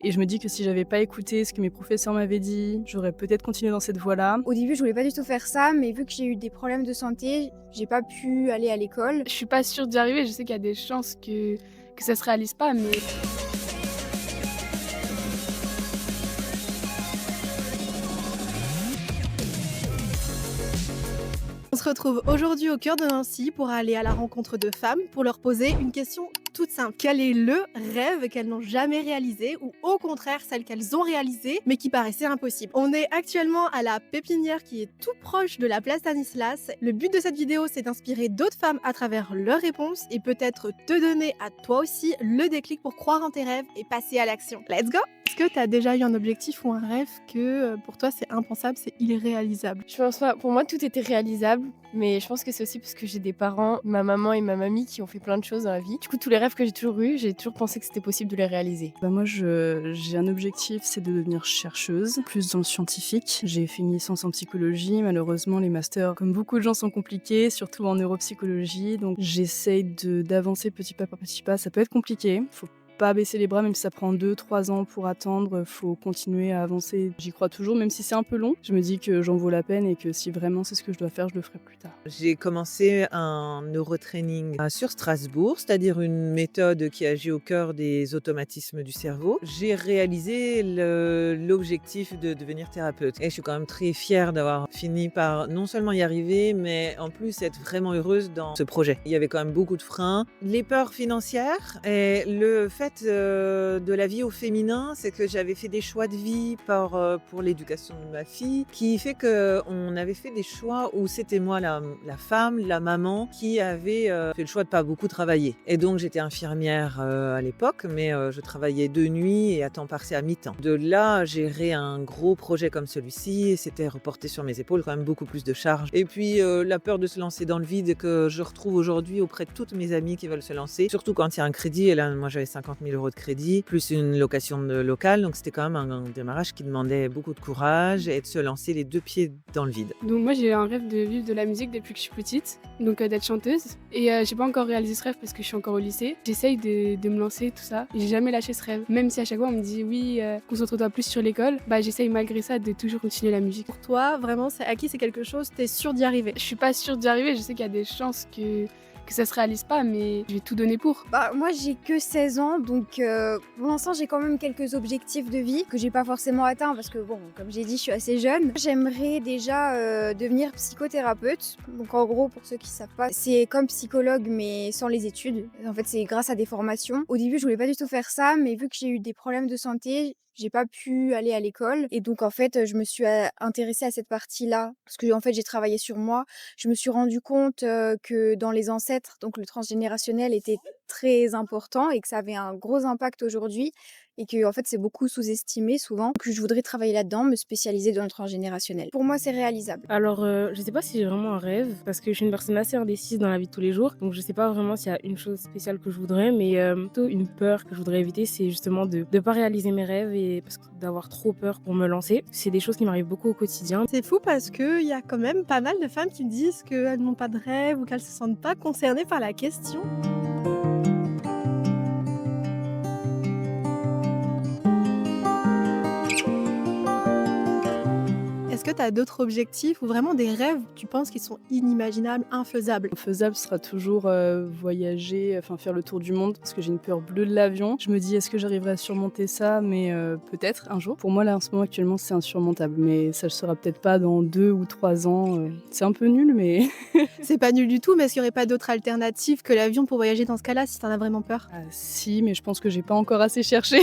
Et je me dis que si j'avais pas écouté ce que mes professeurs m'avaient dit, j'aurais peut-être continué dans cette voie-là. Au début, je voulais pas du tout faire ça, mais vu que j'ai eu des problèmes de santé, j'ai pas pu aller à l'école. Je suis pas sûre d'y arriver, je sais qu'il y a des chances que ça se réalise pas, mais On se retrouve aujourd'hui au cœur de Nancy pour aller à la rencontre de femmes pour leur poser une question toute simple. Quel est le rêve qu'elles n'ont jamais réalisé ou au contraire celle qu'elles ont réalisé mais qui paraissait impossible? On est actuellement à la pépinière qui est tout proche de la place Stanislas. Le but de cette vidéo, c'est d'inspirer d'autres femmes à travers leurs réponses et peut-être te donner à toi aussi le déclic pour croire en tes rêves et passer à l'action. Let's go! Est-ce que tu as déjà eu un objectif ou un rêve que pour toi c'est impensable, c'est irréalisable? je pense pas. Pour moi, tout était réalisable, mais je pense que c'est aussi parce que j'ai des parents, ma maman et ma mamie, qui ont fait plein de choses dans la vie. Du coup, tous les rêves que j'ai toujours eus, j'ai toujours pensé que c'était possible de les réaliser. Moi, j'ai un objectif, c'est de devenir chercheuse, plus dans le scientifique. J'ai fait une licence en psychologie. Malheureusement, les masters, comme beaucoup de gens, sont compliqués, surtout en neuropsychologie. Donc, j'essaye d'avancer petit pas par petit pas. Ça peut être compliqué. Faut pas baisser les bras, même si ça prend 2-3 ans pour attendre, faut continuer à avancer. J'y crois toujours, même si c'est un peu long. Je me dis que j'en vaut la peine et que si vraiment c'est ce que je dois faire, je le ferai plus tard. J'ai commencé un neurotraining sur Strasbourg, c'est-à-dire une méthode qui agit au cœur des automatismes du cerveau. J'ai réalisé l'objectif de devenir thérapeute. Et je suis quand même très fière d'avoir fini par non seulement y arriver, mais en plus être vraiment heureuse dans ce projet. Il y avait quand même beaucoup de freins. Les peurs financières et le fait de la vie au féminin, c'est que j'avais fait des choix de vie pour l'éducation de ma fille, qui fait qu'on avait fait des choix où c'était moi la femme, la maman, qui avait fait le choix de pas beaucoup travailler. Et donc j'étais infirmière à l'époque, mais je travaillais de nuit et à temps partiel à mi-temps. De là, gérer un gros projet comme celui-ci, c'était reporté sur mes épaules quand même beaucoup plus de charges. Et puis la peur de se lancer dans le vide que je retrouve aujourd'hui auprès de toutes mes amies qui veulent se lancer, surtout quand il y a un crédit. Et là, moi j'avais 50 000 € de crédit, plus une location de local, donc c'était quand même un démarrage qui demandait beaucoup de courage et de se lancer les deux pieds dans le vide. Donc moi, j'ai un rêve de vivre de la musique depuis que je suis petite, donc d'être chanteuse. Et j'ai pas encore réalisé ce rêve parce que je suis encore au lycée. J'essaye de me lancer, tout ça. J'ai jamais lâché ce rêve. Même si à chaque fois on me dit oui, concentre-toi plus sur l'école, j'essaye malgré ça de toujours continuer la musique. Pour toi, vraiment, c'est acquis, c'est quelque chose, t'es sûre d'y arriver? Je suis pas sûre d'y arriver, je sais qu'il y a des chances que ça se réalise pas, mais je vais tout donner pour. Moi, j'ai que 16 ans, donc pour l'instant, j'ai quand même quelques objectifs de vie que j'ai pas forcément atteints parce que, comme j'ai dit, je suis assez jeune. J'aimerais déjà devenir psychothérapeute. Donc, en gros, pour ceux qui savent pas, c'est comme psychologue, mais sans les études. En fait, c'est grâce à des formations. Au début, je voulais pas du tout faire ça, mais vu que j'ai eu des problèmes de santé, j'ai pas pu aller à l'école et donc en fait je me suis intéressée à cette partie-là parce que en fait j'ai travaillé sur moi. Je me suis rendu compte que dans les ancêtres, donc le transgénérationnel était très important et que ça avait un gros impact aujourd'hui et que en fait c'est beaucoup sous-estimé souvent. Que je voudrais travailler là-dedans, me spécialiser dans le transgénérationnel. Pour moi c'est réalisable. Alors, je sais pas si j'ai vraiment un rêve, parce que je suis une personne assez indécise dans la vie de tous les jours, donc je sais pas vraiment s'il y a une chose spéciale que je voudrais, mais plutôt une peur que je voudrais éviter, c'est justement de pas réaliser mes rêves et parce que d'avoir trop peur pour me lancer. C'est des choses qui m'arrivent beaucoup au quotidien. C'est fou parce qu'il y a quand même pas mal de femmes qui me disent qu'elles n'ont pas de rêve ou qu'elles se sentent pas concernées par la question. Est-ce que tu as d'autres objectifs ou vraiment des rêves, tu penses, qui sont inimaginables, infaisables? Faisable sera toujours voyager, faire le tour du monde, parce que j'ai une peur bleue de l'avion. Je me dis, est-ce que j'arriverai à surmonter ça? Mais peut-être un jour. Pour moi, là, en ce moment, actuellement, c'est insurmontable. Mais ça ne sera peut-être pas dans 2 ou 3 ans. C'est un peu nul, mais... C'est pas nul du tout, mais est-ce qu'il n'y aurait pas d'autres alternatives que l'avion pour voyager dans ce cas-là, si t'en as vraiment peur? Si, mais je pense que j'ai pas encore assez cherché.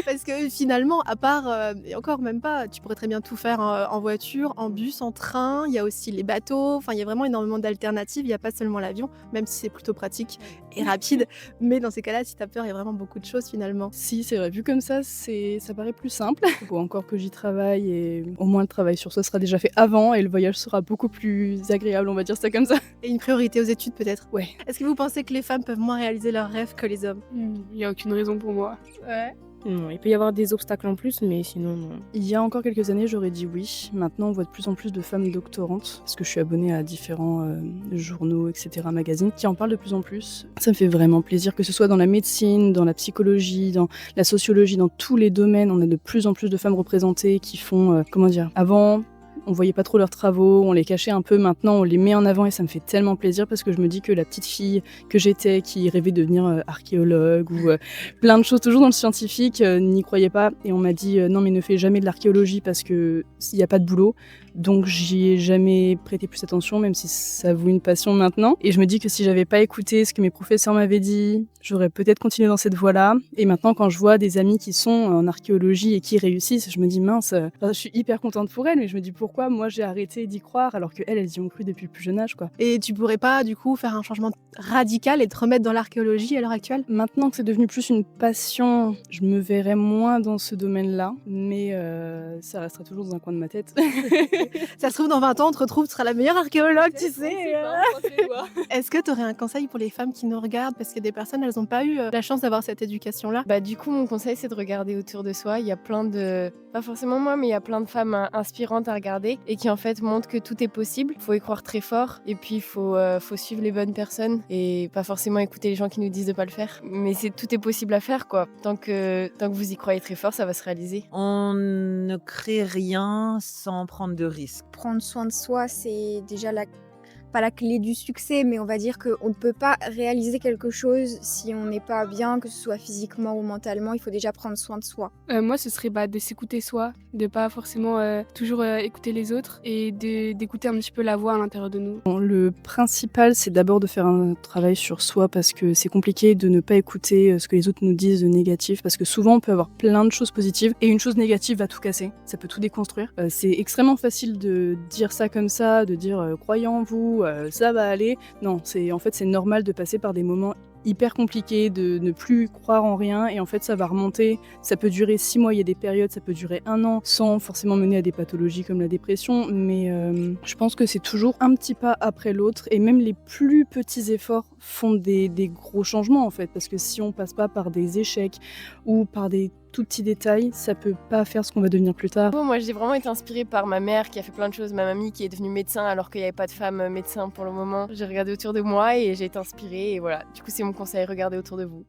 Parce que finalement, à part, et encore même pas, tu pourrais très bien tout faire en voiture, en bus, en train, il y a aussi les bateaux, enfin il y a vraiment énormément d'alternatives, il n'y a pas seulement l'avion, même si c'est plutôt pratique et rapide, mais dans ces cas-là, si t'as peur, il y a vraiment beaucoup de choses finalement. Si, c'est vrai, vu comme ça paraît plus simple. Faut encore que j'y travaille et au moins le travail sur soi sera déjà fait avant et le voyage sera beaucoup plus agréable, on va dire ça comme ça. Et une priorité aux études peut-être? Ouais. Est-ce que vous pensez que les femmes peuvent moins réaliser leurs rêves que les hommes? Il y a aucune raison pour moi. Ouais. Non, il peut y avoir des obstacles en plus, mais sinon, non. Il y a encore quelques années, j'aurais dit oui. Maintenant, on voit de plus en plus de femmes doctorantes, parce que je suis abonnée à différents journaux, etc., magazines, qui en parlent de plus en plus. Ça me fait vraiment plaisir, que ce soit dans la médecine, dans la psychologie, dans la sociologie, dans tous les domaines. On a de plus en plus de femmes représentées qui font, comment dire, avant... On voyait pas trop leurs travaux, on les cachait un peu, maintenant on les met en avant et ça me fait tellement plaisir parce que je me dis que la petite fille que j'étais qui rêvait de devenir archéologue ou plein de choses toujours dans le scientifique, n'y croyait pas et on m'a dit non mais ne fais jamais de l'archéologie parce que s'il n'y a pas de boulot. Donc j'y ai jamais prêté plus attention, même si ça vaut une passion maintenant. Et je me dis que si j'avais pas écouté ce que mes professeurs m'avaient dit, j'aurais peut-être continué dans cette voie-là. Et maintenant, quand je vois des amis qui sont en archéologie et qui réussissent, je me dis mince, je suis hyper contente pour elles, mais je me dis pourquoi moi j'ai arrêté d'y croire alors qu'elles, elles y ont cru depuis le plus jeune âge, quoi. Et tu pourrais pas, du coup, faire un changement radical et te remettre dans l'archéologie à l'heure actuelle? Maintenant que c'est devenu plus une passion, je me verrais moins dans ce domaine-là, mais ça restera toujours dans un coin de ma tête. Ça se trouve, dans 20 ans, on te retrouve, tu seras la meilleure archéologue, tu sais. Est-ce que tu aurais un conseil pour les femmes qui nous regardent? Parce que des personnes, elles n'ont pas eu la chance d'avoir cette éducation-là. Bah, du coup, mon conseil, c'est de regarder autour de soi. Il y a plein de... Pas forcément moi, mais il y a plein de femmes inspirantes à regarder et qui, en fait, montrent que tout est possible. Il faut y croire très fort et puis il faut suivre les bonnes personnes et pas forcément écouter les gens qui nous disent de pas le faire. Mais tout est possible à faire, quoi. Tant que vous y croyez très fort, ça va se réaliser. On ne crée rien sans prendre de risques. Prendre soin de soi, c'est déjà pas la clé du succès, mais on va dire qu'on ne peut pas réaliser quelque chose si on n'est pas bien, que ce soit physiquement ou mentalement. Il faut déjà prendre soin de soi. Moi, ce serait de s'écouter soi, de pas forcément toujours écouter les autres et d'écouter un petit peu la voix à l'intérieur de nous. Bon, le principal, c'est d'abord de faire un travail sur soi parce que c'est compliqué de ne pas écouter ce que les autres nous disent de négatif parce que souvent on peut avoir plein de choses positives et une chose négative va tout casser, ça peut tout déconstruire. C'est extrêmement facile de dire ça comme ça, de dire croyez en vous, ça va aller. Non, c'est normal de passer par des moments hyper compliqué de ne plus croire en rien et en fait ça va remonter, ça peut durer 6 mois, il y a des périodes, ça peut durer 1 an sans forcément mener à des pathologies comme la dépression, mais je pense que c'est toujours un petit pas après l'autre et même les plus petits efforts font des gros changements en fait, parce que si on passe pas par des échecs ou par des tout petits détails, ça peut pas faire ce qu'on va devenir plus tard. Bon, moi, j'ai vraiment été inspirée par ma mère qui a fait plein de choses, ma mamie qui est devenue médecin alors qu'il n'y avait pas de femme médecin pour le moment. J'ai regardé autour de moi et j'ai été inspirée et voilà. Du coup, c'est mon conseil, regardez autour de vous.